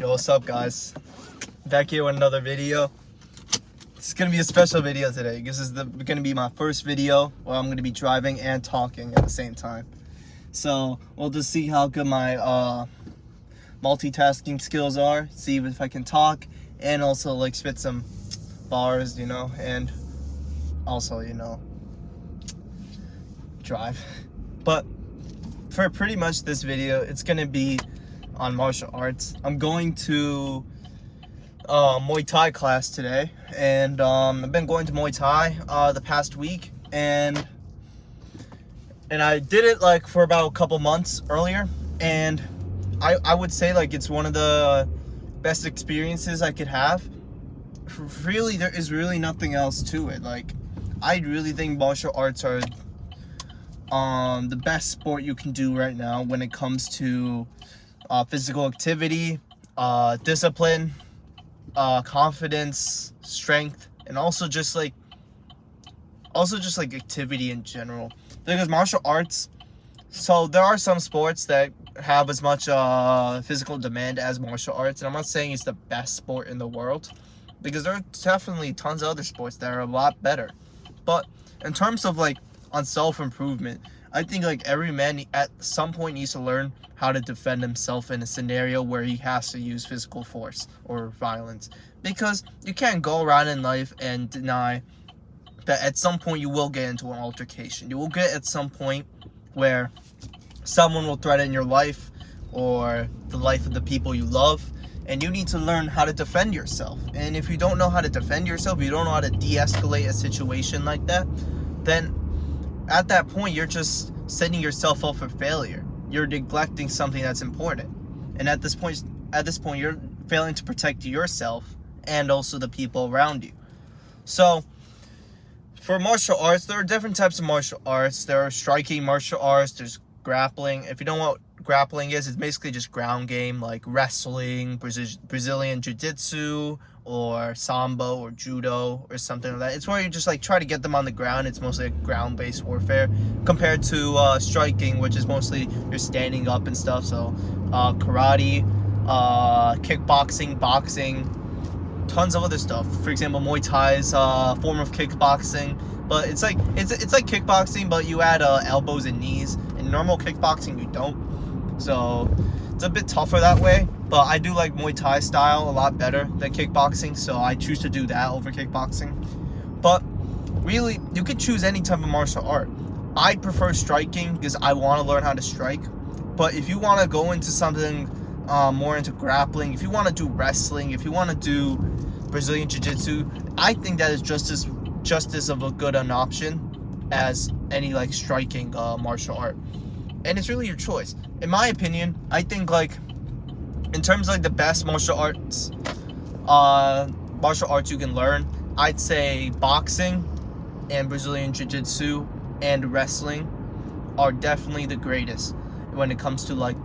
Yo, what's up, guys? Back here with another video. It's gonna be a special video today. This is gonna be my first video where I'm gonna be driving and talking at the same time. So we'll just see how good my multitasking skills are. See if I can talk and also like spit some bars, and also drive. But for pretty much this video, it's gonna be on martial arts. I'm going to Muay Thai class today, and I've been going to Muay Thai the past week, and I did it like for about a couple months earlier, and I would say like it's one of the best experiences I could have. Really, there is really nothing else to it. Like, I really think martial arts are the best sport you can do right now when it comes to physical activity, discipline, confidence, strength, and also just like activity in general. Because martial arts, so there are some sports that have as much physical demand as martial arts, and I'm not saying it's the best sport in the world, because there are definitely tons of other sports that are a lot better. But in terms of like on self-improvement, I think like every man at some point needs to learn how to defend himself in a scenario where he has to use physical force or violence. Because you can't go around in life and deny that at some point you will get into an altercation. You will get at some point where someone will threaten your life or the life of the people you love, and you need to learn how to defend yourself. And if you don't know how to defend yourself, you don't know how to de-escalate a situation like that, then at that point you're just setting yourself up for failure. You're neglecting something that's important, and at this point you're failing to protect yourself and also the people around you. So for martial arts, there are different types of martial arts. There are striking martial arts, there's grappling. If you don't know what grappling is, it's basically just ground game, like wrestling, Brazilian jiu-jitsu, or sambo or judo or something like that. It's where you just like try to get them on the ground. It's mostly like ground-based warfare compared to striking, which is mostly you're standing up and stuff. So karate, kickboxing, boxing, tons of other stuff. For example, Muay Thai is a form of kickboxing, but it's like kickboxing, but you add elbows and knees. In normal kickboxing, you don't. So it's a bit tougher that way, but I do like Muay Thai style a lot better than kickboxing, so I choose to do that over kickboxing. But really, you could choose any type of martial art. I prefer striking because I want to learn how to strike. But if you want to go into something more into grappling, if you want to do wrestling, if you want to do Brazilian jiu-jitsu, I think that is just as of a good an option as any like striking martial art. And it's really your choice. In my opinion, I think like in terms of like the best martial arts you can learn, I'd say boxing and Brazilian jiu-jitsu and wrestling are definitely the greatest when it comes to like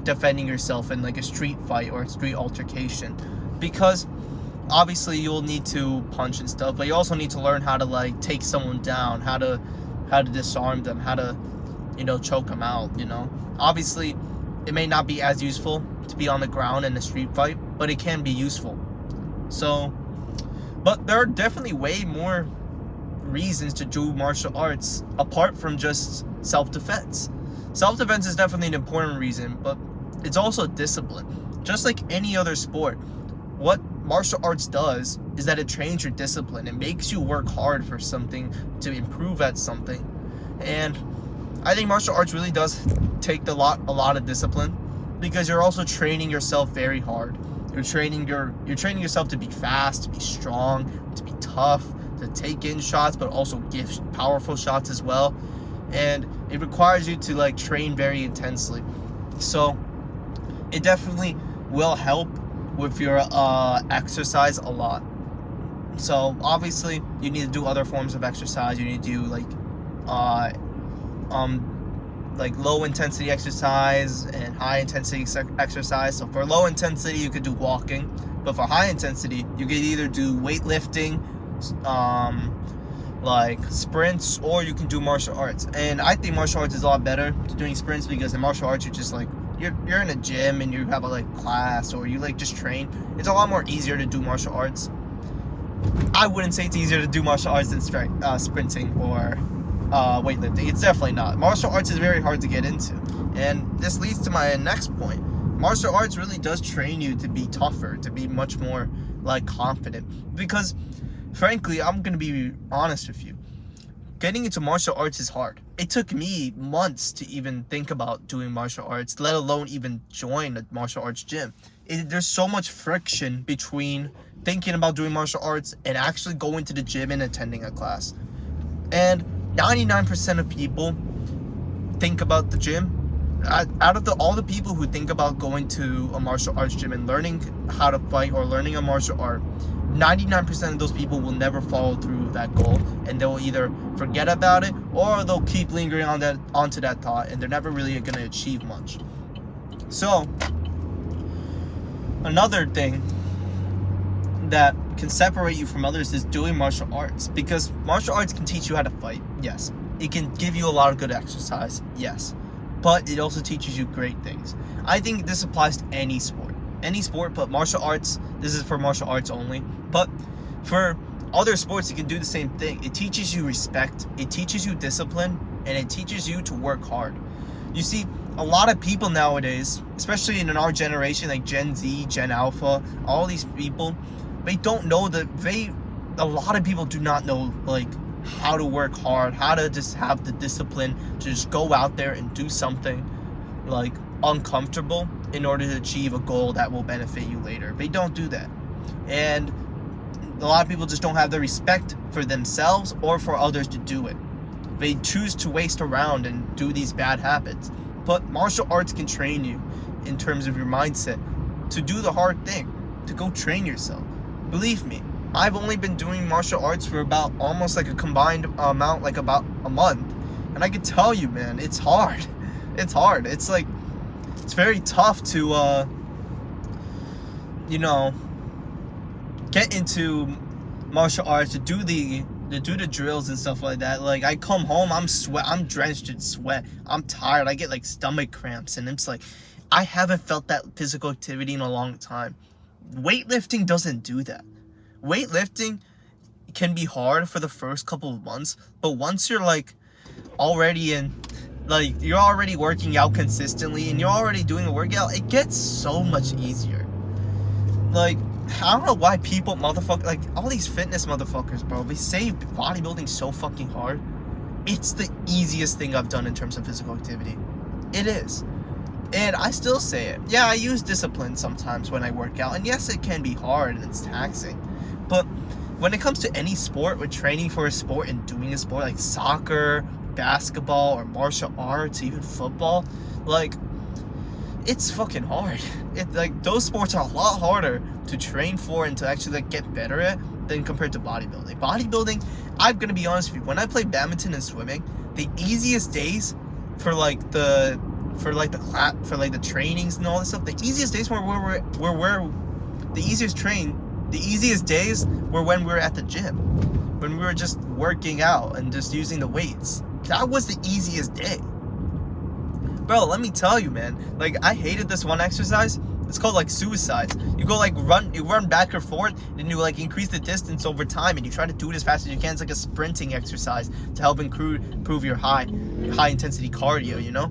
defending yourself in like a street fight or a street altercation. Because obviously you'll need to punch and stuff, but you also need to learn how to like take someone down, how to disarm them, how to choke them out. Obviously it may not be as useful to be on the ground in a street fight, but it can be useful. So, but there are definitely way more reasons to do martial arts apart from just self-defense. Self-defense is definitely an important reason, but it's also discipline. Just like any other sport, what martial arts does is that it trains your discipline. It makes you work hard for something, to improve at something. And I think martial arts really does take a lot of discipline, because you're also training yourself very hard. You're training yourself to be fast, to be strong, to be tough, to take in shots, but also give powerful shots as well. And it requires you to like train very intensely. So it definitely will help with your exercise a lot. So obviously you need to do other forms of exercise. You need to do like low intensity exercise and high intensity exercise. So for low intensity you could do walking, but for high intensity you could either do weightlifting, like sprints, or you can do martial arts. And I think martial arts is a lot better to doing sprints, because in martial arts you just like you're in a gym and you have a like class, or you like just train, it's a lot more easier to do martial arts. I wouldn't say it's easier to do martial arts than sprinting or weightlifting. It's definitely not. Martial arts is very hard to get into. And this leads to my next point. Martial arts really does train you to be tougher, to be much more like confident. Because frankly, I'm going to be honest with you. Getting into martial arts is hard. It took me months to even think about doing martial arts, let alone even join a martial arts gym. There's so much friction between thinking about doing martial arts and actually going to the gym and attending a class. And 99% of people think about the gym. Out of all the people who think about going to a martial arts gym and learning how to fight or learning a martial art, 99% of those people will never follow through that goal, and they'll either forget about it or they'll keep lingering onto that thought, and they're never really going to achieve much. So another thing that can separate you from others is doing martial arts, because martial arts can teach you how to fight. Yes. It can give you a lot of good exercise. Yes. But it also teaches you great things. I think this applies to any sport, but martial arts, this is for martial arts only. But for other sports, you can do the same thing. It teaches you respect, it teaches you discipline, and it teaches you to work hard. You see, a lot of people nowadays, especially in our generation, like Gen Z, Gen Alpha, all these people, they don't know a lot of people do not know, like, how to work hard, how to just have the discipline to just go out there and do something like uncomfortable in order to achieve a goal that will benefit you later. They don't do that. And a lot of people just don't have the respect for themselves or for others to do it. They choose to waste around and do these bad habits. But martial arts can train you in terms of your mindset to do the hard thing, to go train yourself. Believe me, I've only been doing martial arts for about almost like a combined amount, like about a month. And I can tell you, man, it's hard. It's hard. It's like, it's very tough to, get into martial arts, to do the drills and stuff like that. Like, I come home, I'm drenched in sweat. I'm tired. I get like stomach cramps, and it's like, I haven't felt that physical activity in a long time. Weightlifting doesn't do that. Weightlifting can be hard for the first couple of months, but once you're like already in, like, you're already working out consistently and you're already doing a workout, it gets so much easier. Like, I don't know why people like all these fitness motherfuckers, bro, they say bodybuilding so fucking hard. It's the easiest thing I've done in terms of physical activity. It is. And I still say it. Yeah, I use discipline sometimes when I work out, and yes, it can be hard and it's taxing. But when it comes to any sport, with training for a sport and doing a sport like soccer, basketball, or martial arts, even football, like, it's fucking hard. Like, those sports are a lot harder to train for and to actually like get better at than compared to bodybuilding. Bodybuilding, I'm gonna be honest with you, when I play badminton and swimming, the easiest days for the trainings and all this stuff, the easiest days the easiest days were when we were at the gym, when we were just working out and just using the weights. That was the easiest day. Bro, let me tell you, man, like, I hated this one exercise. It's called like suicides. You go like you run back or forth, and you like increase the distance over time, and you try to do it as fast as you can. It's like a sprinting exercise to help improve your high intensity cardio, you know?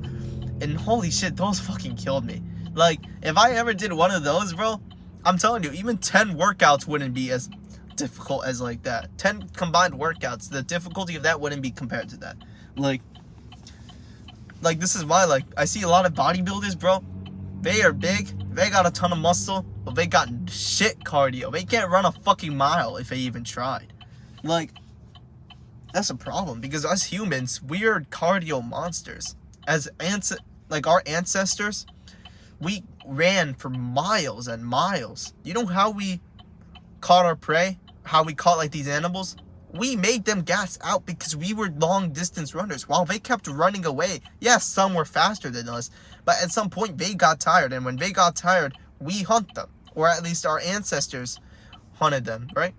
And holy shit, those fucking killed me. Like, if I ever did one of those, bro, I'm telling you, even 10 workouts wouldn't be as difficult as like that. 10 combined workouts, the difficulty of that wouldn't be compared to that. Like this is why, like, I see a lot of bodybuilders, bro. They are big, they got a ton of muscle, but they got shit cardio. They can't run a fucking mile if they even tried. Like, that's a problem, because us humans, we are cardio monsters. Our ancestors, we ran for miles and miles. You know how we caught our prey? How we caught like these animals? We made them gas out because we were long distance runners. While they kept running away, yes, some were faster than us, but at some point they got tired, and when they got tired, we hunt them, or at least our ancestors hunted them, right?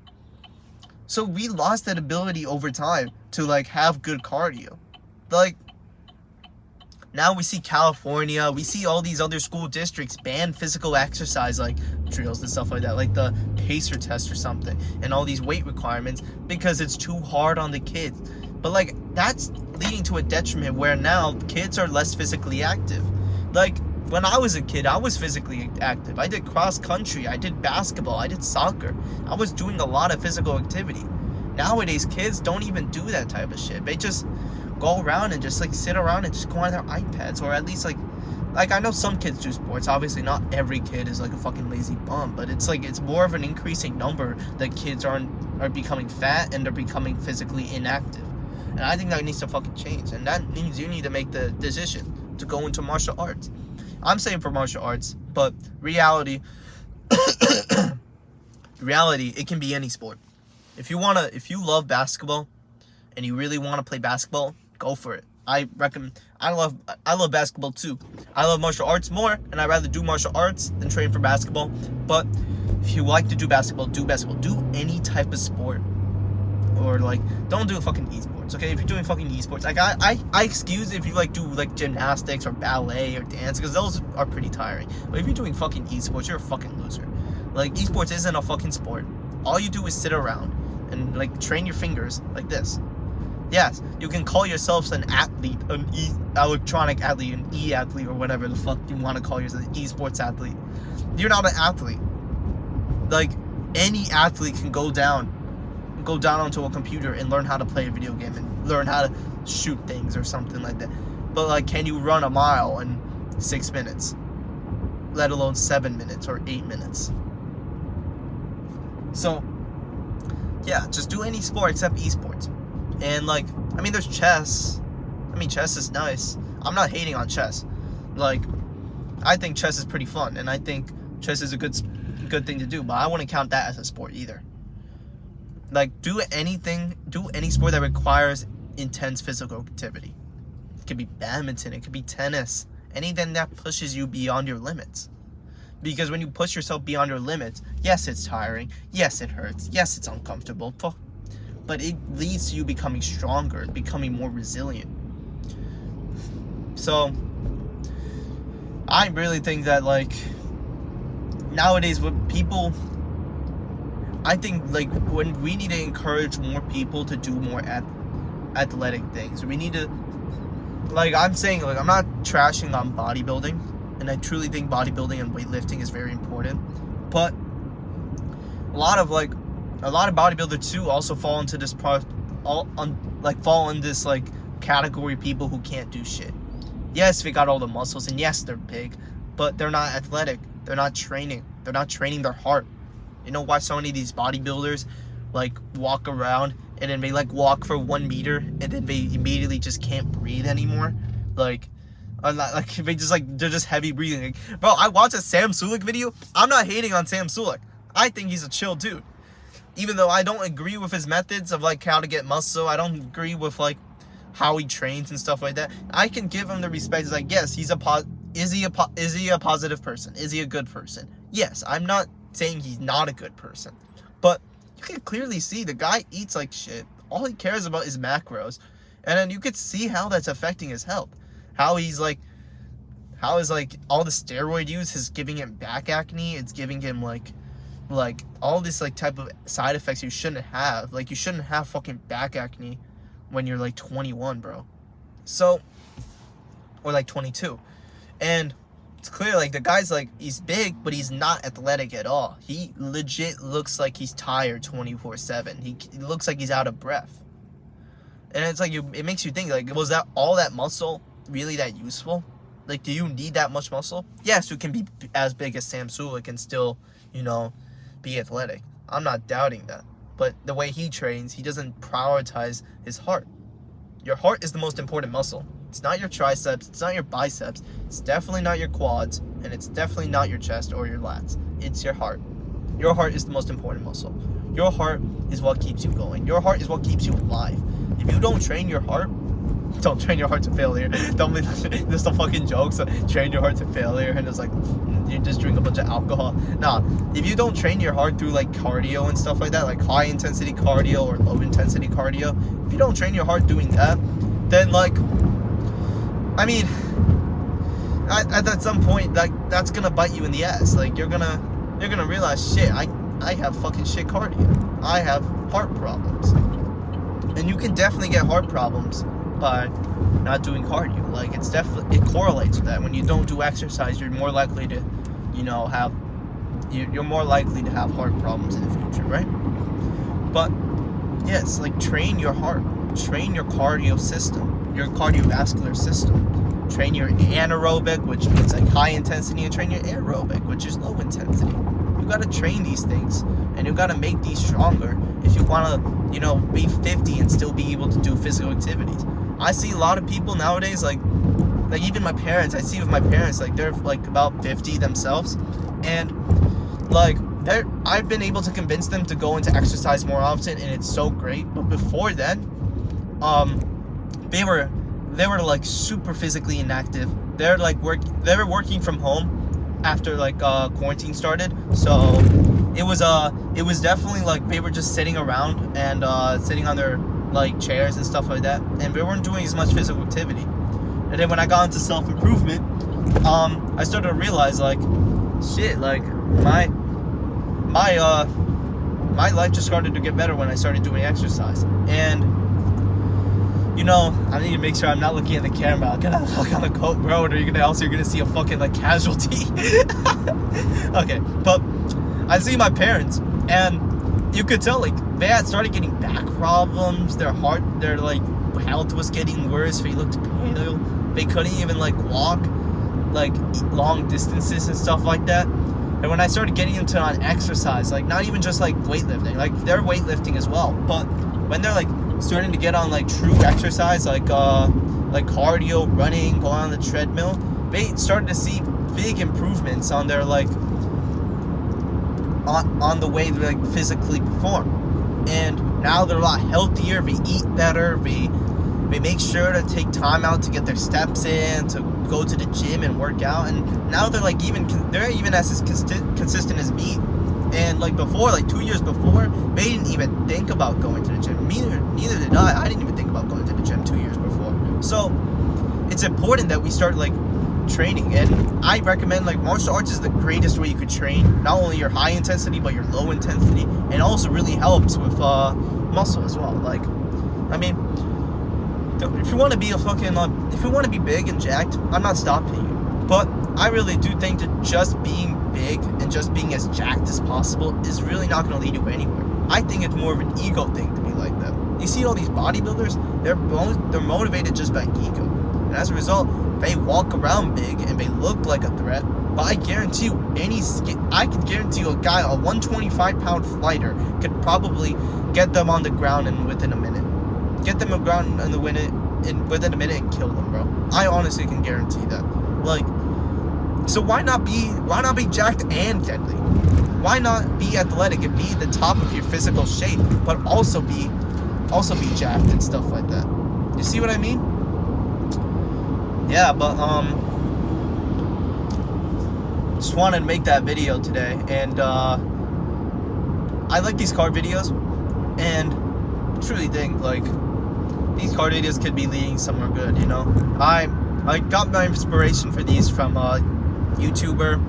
So we lost that ability over time to like have good cardio. Like, Now we see California, we see all these other school districts ban physical exercise like drills and stuff like that, like the pacer test or something, and all these weight requirements because it's too hard on the kids. But like that's leading to a detriment where now kids are less physically active. Like when I was a kid, I was physically active. I did cross country, I did basketball, I did soccer. I was doing a lot of physical activity. Nowadays, kids don't even do that type of shit. They just go around and just like sit around and just go on their iPads, or at least like I know some kids do sports. Obviously, not every kid is like a fucking lazy bum, but it's like it's more of an increasing number that kids are becoming fat and they're becoming physically inactive. And I think that needs to fucking change. And that means you need to make the decision to go into martial arts. I'm saying for martial arts, but reality, it can be any sport. If you love basketball and you really want to play basketball, go for it. I love basketball too. I love martial arts more, and I'd rather do martial arts than train for basketball. But if you like to do basketball, do basketball. Do any type of sport. Or like, don't do fucking esports, okay? If you're doing fucking esports, like I excuse if you like do like gymnastics or ballet or dance, because those are pretty tiring. But if you're doing fucking esports, you're a fucking loser. Like, esports isn't a fucking sport. All you do is sit around and like train your fingers like this. Yes, you can call yourself an athlete, an electronic athlete, an e-athlete, or whatever the fuck you want to call yourself, an esports athlete. You're not an athlete. Like, any athlete can go down onto a computer and learn how to play a video game and learn how to shoot things or something like that. But like, can you run a mile in 6 minutes? Let alone 7 minutes or 8 minutes. So, yeah, just do any sport except esports. And like, I mean, there's chess. I mean, chess is nice. I'm not hating on chess. Like, I think chess is pretty fun, and I think chess is a good thing to do, but I wouldn't count that as a sport either. Like, do any sport that requires intense physical activity. It could be badminton, it could be tennis, anything that pushes you beyond your limits. Because when you push yourself beyond your limits, yes, it's tiring, yes, it hurts, yes, it's uncomfortable, but it leads to you becoming stronger, becoming more resilient. So, I really think that, like, nowadays with people, I think, like, when we need to encourage more people to do more athletic things. We need to, like, I'm saying, like, I'm not trashing on bodybuilding, and I truly think bodybuilding and weightlifting is very important, but a lot of bodybuilders too also fall into this fall in this like category of people who can't do shit. Yes, they got all the muscles, and yes, they're big, but they're not athletic. They're not training their heart. You know why so many of these bodybuilders like walk around and then they like walk for 1 meter and then they immediately just can't breathe anymore? Like they just like, they're just heavy breathing. Like, bro, I watched a Sam Sulek video. I'm not hating on Sam Sulek. I think he's a chill dude. Even though I don't agree with his methods of like how to get muscle, I don't agree with like how he trains and stuff like that. I can give him the respect. It's like, yes, is he a positive person? Is he a good person? Yes, I'm not saying he's not a good person, but you can clearly see the guy eats like shit. All he cares about is macros, and then you could see how that's affecting his health. How is like all the steroid use is giving him back acne. It's giving him like all this like type of side effects you shouldn't have. Like, you shouldn't have fucking back acne when you're like 21, bro. So, or like 22, and it's clear like the guy's like, he's big, but he's not athletic at all. He legit looks like he's tired 24/7. He looks like he's out of breath, and it's like it makes you think, like, was that all that muscle really that useful? Like, do you need that much muscle? Yes, you can be as big as Sam Sulek and still, you know, be athletic. I'm not doubting that. But the way he trains, he doesn't prioritize his heart. Your heart is the most important muscle. It's not your triceps, it's not your biceps, it's definitely not your quads, and it's definitely not your chest or your lats. It's your heart. Your heart is the most important muscle. Your heart is what keeps you going. Your heart is what keeps you alive. If you don't train your heart, don't train your heart to failure. Don't be just a fucking joke. So train your heart to failure, and it's like you just drink a bunch of alcohol. Nah, if you don't train your heart through like cardio and stuff like that, like high intensity cardio or low intensity cardio, if you don't train your heart doing that, then like I mean, at some point, like, that's gonna bite you in the ass. Like, you're gonna realize, shit, I have fucking shit cardio. I have heart problems. And you can definitely get heart problems by not doing cardio. Like, it correlates with that. When you don't do exercise, you're more likely to, you're more likely to have heart problems in the future, right? But yes, like, train your heart, train your cardio system, your cardiovascular system, train your anaerobic, which means like high intensity, and train your aerobic, which is low intensity. You gotta train these things, and you gotta make these stronger if you wanna, be 50 and still be able to do physical activities. I see a lot of people nowadays, like even my parents. I see with my parents, like, they're like about 50 themselves, and like I've been able to convince them to go into exercise more often, and it's so great. But before then, they were like super physically inactive. They were working from home after like quarantine started, so it was definitely like they were just sitting around and sitting on their like chairs and stuff like that, and they weren't doing as much physical activity. And then when I got into self-improvement, I started to realize, like, shit, like, my life just started to get better when I started doing exercise. And I need to make sure I'm not looking at the camera. I'm gonna look on the road, or you're gonna see a fucking like casualty. Okay, but I see my parents, and you could tell, like, they had started getting back problems. Their like health was getting worse. They looked pale. They couldn't even like walk like long distances and stuff like that. And when I started getting into on exercise, like, not even just like weightlifting, like, they're weightlifting as well, but when they're like starting to get on like true exercise, like cardio, running, going on the treadmill, they started to see big improvements on their like on the way they like physically perform. And now they're a lot healthier. They eat better. They make sure to take time out to get their steps in, to go to the gym and work out. And now they're like they're even as consistent as me. And like before, like 2 years before, they didn't even think about going to the gym. Neither did I. I didn't even think about going to the gym 2 years before. So it's important that we start like training. And I recommend, like, martial arts is the greatest way you could train not only your high intensity but your low intensity, and also really helps with muscle as well. Like, I mean, if you want to be if you want to be big and jacked, I'm not stopping you. But I really do think that just being big and just being as jacked as possible is really not going to lead you anywhere. I think it's more of an ego thing to be like that. You see all these bodybuilders, they're motivated just by ego. And as a result, they walk around big and they look like a threat. But I guarantee you, I can guarantee you a 125-pound fighter could probably get them on the ground within a minute. Get them on the ground within a minute and kill them, bro. I honestly can guarantee that. Like, so why not be jacked and deadly? Why not be athletic and be the top of your physical shape, but also be jacked and stuff like that? You see what I mean? Yeah, but just wanted to make that video today, and I like these card videos, and truly think like these card videos could be leading somewhere good. I got my inspiration for these from a YouTuber.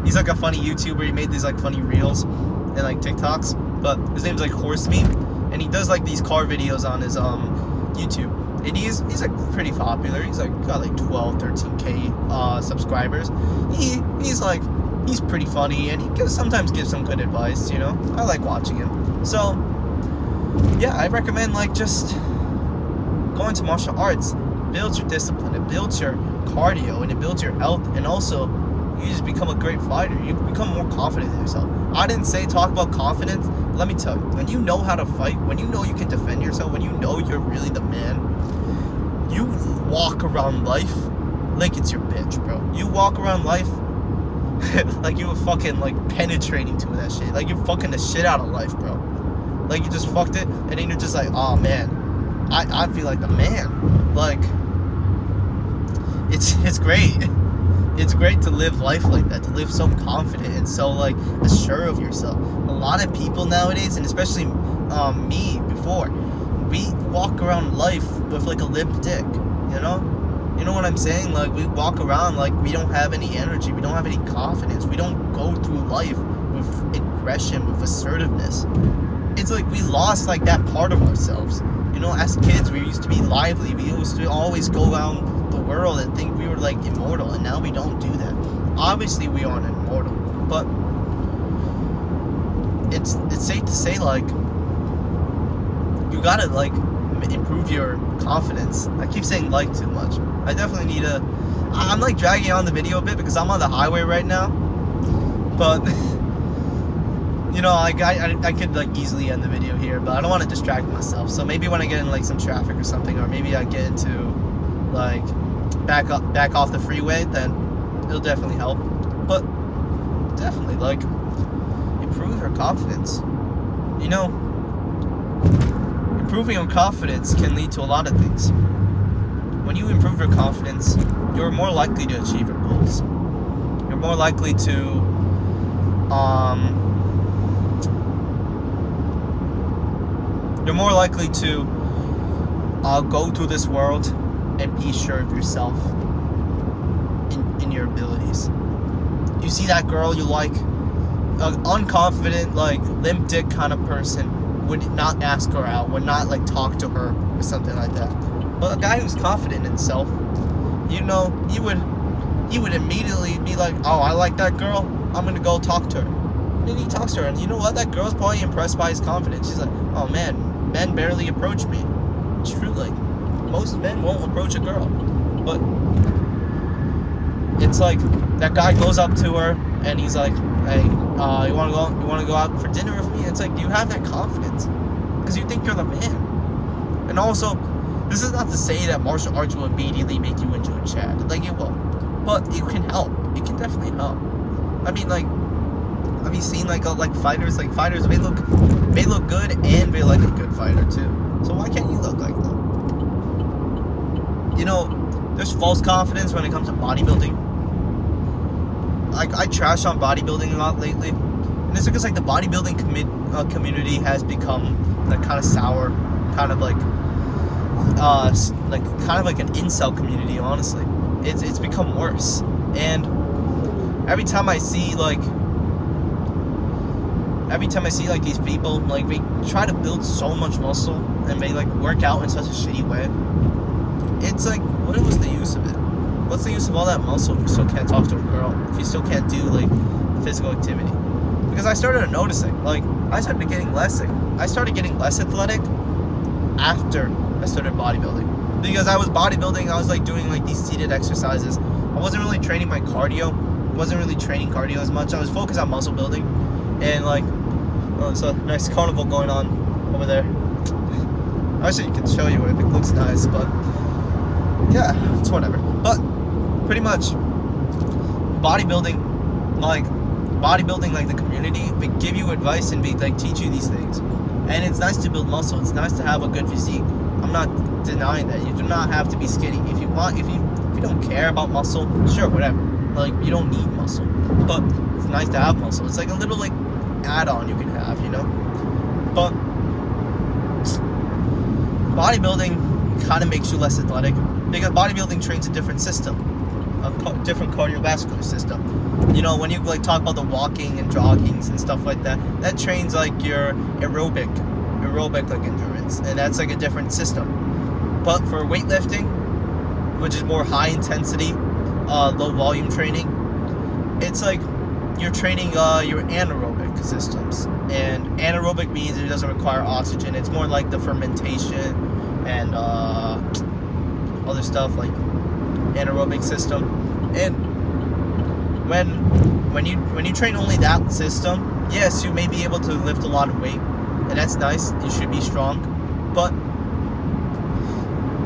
He's like a funny YouTuber. He made these like funny reels and like TikToks, but his name's like Horse Meme, and he does like these car videos on his YouTube. And he's like pretty popular. He's like got like 12-13k subscribers. He's pretty funny, and he sometimes gives some good advice. I like watching him. So yeah, I recommend like just going to martial arts. Builds your discipline, it builds your cardio, and it builds your health, and also you just become a great fighter. You become more confident in yourself. I didn't talk about confidence. Let me tell you, when you know how to fight, when you know you can defend yourself, when you know you're really the man, you walk around life like it's your bitch, bro. You walk around life like you were fucking like penetrating to that shit. Like you're fucking the shit out of life, bro. Like you just fucked it, and then you're just like, oh man, I feel like the man. Like, it's great. It's great to live life like that, to live so confident and so like assured of yourself. A lot of people nowadays, and especially me before, we walk around life with like a limp dick, You know what I'm saying? Like, we walk around like we don't have any energy, we don't have any confidence, we don't go through life with aggression, with assertiveness. It's like we lost like that part of ourselves. You know, as kids, we used to be lively, we used to always go around the world and think we were like immortal, and now we don't do that. Obviously, we aren't immortal, but it's safe to say, like, you gotta like improve your confidence. I keep saying like too much. I definitely need to. I'm like dragging on the video a bit because I'm on the highway right now, but you know, I could like easily end the video here, but I don't want to distract myself. So maybe when I get in like some traffic or something, or maybe I get into like back off the freeway, then it'll definitely help. But definitely like improve your confidence. You know, improving your confidence can lead to a lot of things. When you improve your confidence, you're more likely to achieve your goals. You're more likely to go through this world and be sure of yourself in your abilities. You see that girl you like, an unconfident, like limp dick kind of person would not ask her out, would not like talk to her or something like that. But a guy who's confident in himself, you know, he would immediately be like, oh, I like that girl, I'm gonna go talk to her. And then he talks to her, and you know what? That girl's probably impressed by his confidence. She's like, oh man, men barely approach me. It's true, like, most men won't approach a girl. But it's like, that guy goes up to her, and he's like, hey, you wanna go out for dinner with me? It's like, do you have that confidence? Because you think you're the man. And also, this is not to say that martial arts will immediately make you into a Chad. Like, it won't. But it can help. It can definitely help. I mean, like, have you seen like fighters? Like, fighters may look good and be like a good fighter too. So why can't you look like them? You know, there's false confidence when it comes to bodybuilding. Like, I trash on bodybuilding a lot lately, and it's because like the bodybuilding community has become like kind of sour, kind of like kind of like an incel community. Honestly, it's become worse, and every time I see like these people, like, they try to build so much muscle and they like work out in such a shitty way, it's like, what was the use of it? What's the use of all that muscle if you still can't talk to a girl, if you still can't do like physical activity? Because I started noticing, like, I started getting less athletic after I started bodybuilding. Because I was bodybuilding, I was like doing like these seated exercises. I wasn't really training my cardio. As much. I was focused on muscle building. And like, oh, there's a nice carnival going on over there. Actually, I can show you if it looks nice, but yeah, it's whatever. But pretty much, bodybuilding, like the community, they give you advice and they like teach you these things. And it's nice to build muscle. It's nice to have a good physique. I'm not denying that. You do not have to be skinny. If you don't care about muscle, sure, whatever. Like, you don't need muscle, but it's nice to have muscle. It's like a little like add-on you can have, you know. But bodybuilding kind of makes you less athletic because bodybuilding trains a different system, a different cardiovascular system. You know, when you like talk about the walking and joggings and stuff like that, that trains like your aerobic like endurance, and that's like a different system. But for weightlifting, which is more high intensity, low volume training, it's like you're training your anaerobic systems. And anaerobic means it doesn't require oxygen. It's more like the fermentation and other stuff like anaerobic system. And when you train only that system, yes, you may be able to lift a lot of weight, and that's nice. You should be strong, but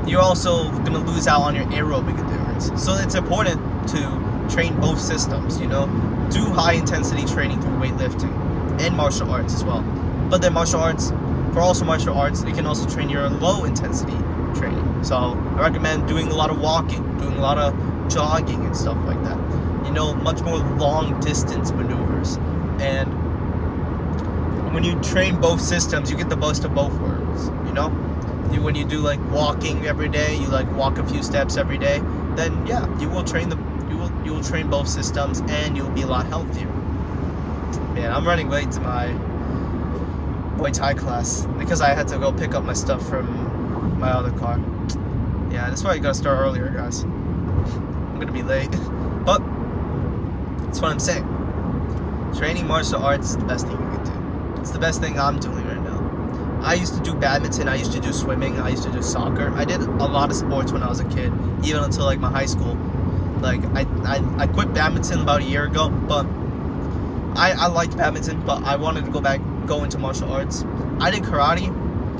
you're also gonna lose out on your aerobic endurance. So it's important to train both systems, you know. Do high intensity training through weightlifting and martial arts as well. But then martial arts, you can also train your low intensity training. So I recommend doing a lot of walking, doing a lot of jogging and stuff like that. You know, much more long distance maneuvers. And when you train both systems, you get the best of both worlds, you know. when you do like walking every day, you like walk a few steps every day, then yeah, you will train both systems, and you'll be a lot healthier. Man, I'm running late to my Muay Thai class because I had to go pick up my stuff from my other car. Yeah, that's why you gotta start earlier, guys. I'm gonna be late, but that's what I'm saying. Training martial arts is the best thing you can do. It's the best thing I'm doing right now. I used to do badminton, I used to do swimming, I used to do soccer. I did a lot of sports when I was a kid, even until like my high school. Like I quit badminton about a year ago, but I liked badminton, but I wanted to go into martial arts. I did karate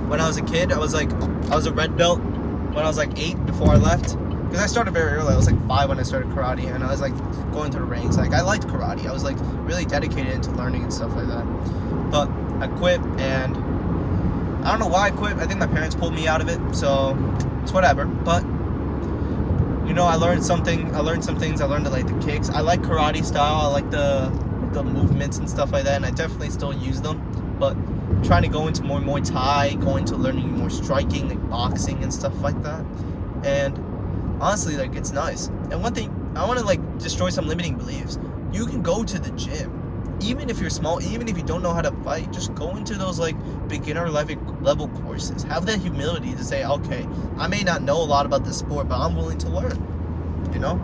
when I was a kid. I was a red belt when I was like 8 before I left. Because I started very early. I was like 5 when I started karate, and I was like going to the ranks. Like I liked karate. I was like really dedicated into learning and stuff like that. But I quit, and I don't know why I quit. I think my parents pulled me out of it, so it's whatever. But you know, I learned some things. I learned to like the kicks. I like karate style. I like the movements and stuff like that, and I definitely still use them. But I'm trying to go into more Muay Thai, go into learning more striking, like boxing and stuff like that. And honestly, like, it's nice. And one thing, I want to like destroy some limiting beliefs. You can go to the gym, even if you're small, even if you don't know how to fight. Just go into those like beginner level courses. Have that humility to say, okay, I may not know a lot about this sport, but I'm willing to learn. You know,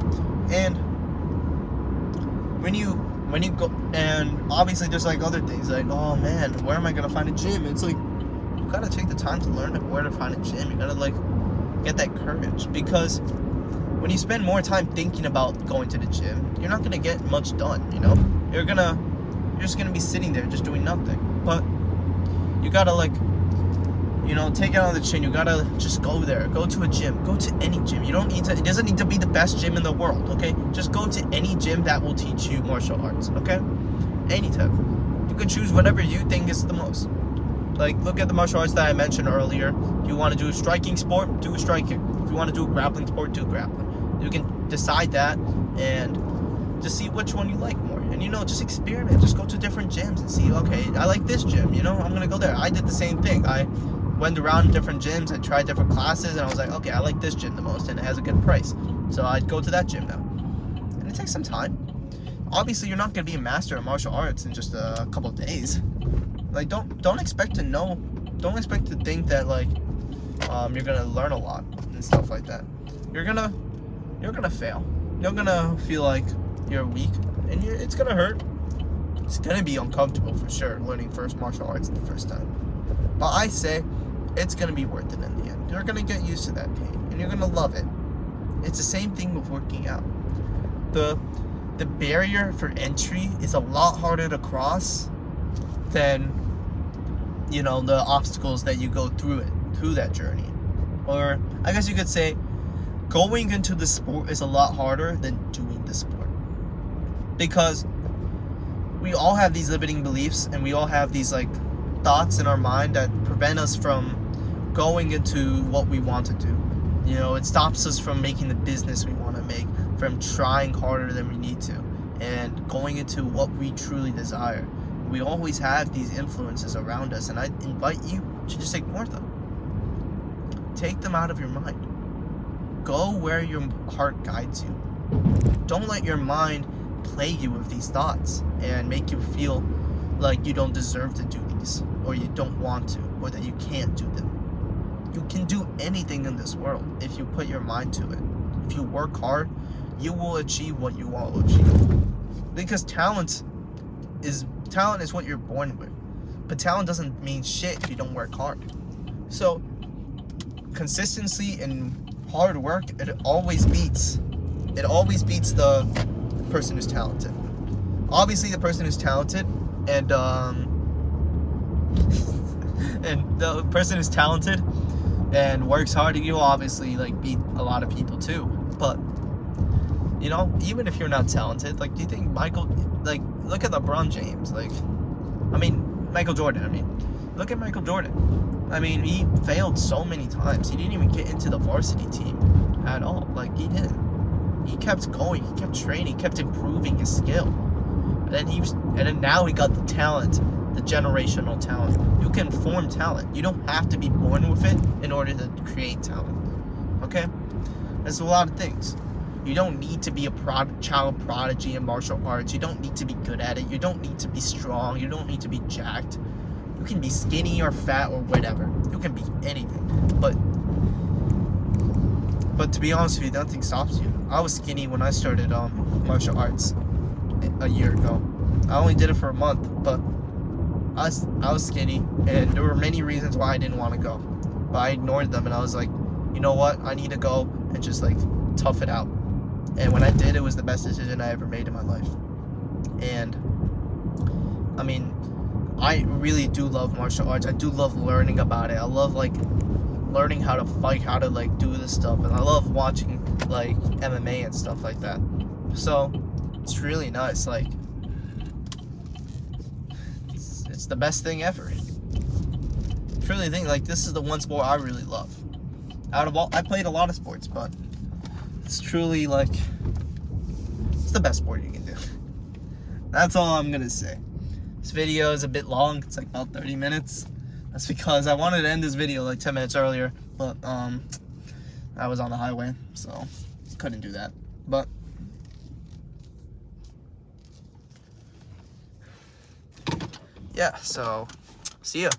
and when you go, and obviously there's like other things like, oh man, where am I gonna find a gym? It's like, you gotta take the time to learn where to find a gym. You gotta like get that courage, because when you spend more time thinking about going to the gym, you're not gonna get much done. You know, you're just gonna be sitting there just doing nothing. But you gotta like, you know, take it on the chin. You gotta just go there. Go to a gym. Go to any gym. You don't need to. It doesn't need to be the best gym in the world. Okay, just go to any gym that will teach you martial arts. Okay, any type. You can choose whatever you think is the most. Like, look at the martial arts that I mentioned earlier. If you want to do a striking sport, do a striking. If you want to do a grappling sport, do grappling. You can decide that and just see which one you like more. And, you know, just experiment. Just go to different gyms and see, okay, I like this gym, you know, I'm going to go there. I did the same thing. I went around different gyms. I tried different classes, and I was like, okay, I like this gym the most, and it has a good price. So I'd go to that gym now. And it takes some time. Obviously, you're not going to be a master of martial arts in just a couple of days. Like, don't expect to know. Don't expect to think that like you're gonna learn a lot and stuff like that. You're gonna fail. You're gonna feel like you're weak, and it's gonna hurt. It's gonna be uncomfortable for sure, learning first martial arts the first time. But I say it's gonna be worth it in the end. You're gonna get used to that pain, and you're gonna love it. It's the same thing with working out. The barrier for entry is a lot harder to cross than, you know, the obstacles that you go through that journey. Or I guess you could say going into the sport is a lot harder than doing the sport, because we all have these limiting beliefs, and we all have these like thoughts in our mind that prevent us from going into what we want to do. You know, it stops us from making the business we want to make, from trying harder than we need to, and going into what we truly desire. We always have these influences around us, and I invite you to just ignore them. Take them out of your mind. Go where your heart guides you. Don't let your mind plague you with these thoughts and make you feel like you don't deserve to do these, or you don't want to, or that you can't do them. You can do anything in this world if you put your mind to it. If you work hard, you will achieve what you want to achieve. Because talent is what you're born with. But talent doesn't mean shit if you don't work hard. So consistency and hard work, it always beats the person who's talented. Obviously the person who's talented and and the person who's talented and works hard, you will obviously like beat a lot of people too. But you know, even if you're not talented, like, do you think look at LeBron James, Michael Jordan, look at Michael Jordan. I mean, he failed so many times. He didn't even get into the varsity team at all. Like, he didn't. He kept going, he kept training, kept improving his skill. And then now he got the talent the generational talent. You can form talent. You don't have to be born with it in order to create talent. Okay? There's a lot of things. You don't need to be a child prodigy in martial arts. You don't need to be good at it. You don't need to be strong. You don't need to be jacked. You can be skinny or fat or whatever. You can be anything. But to be honest with you, nothing stops you. I was skinny when I started martial arts a year ago. I only did it for a month, but I was skinny, and there were many reasons why I didn't want to go. But I ignored them, and I was like, you know what? I need to go and just like tough it out. And when I did, it was the best decision I ever made in my life. And I mean, I really do love martial arts. I do love learning about it. I love like learning how to fight, how to like do this stuff, and I love watching like MMA and stuff like that. So it's really nice. Like it's the best thing ever. I really think like this is the one sport I really love. Out of all, I played a lot of sports, but it's truly like it's the best sport you can do. That's all I'm gonna say. This video is a bit long. It's like about 30 minutes. That's because I wanted to end this video like 10 minutes earlier, but I was on the highway, so couldn't do that. But yeah, so see ya.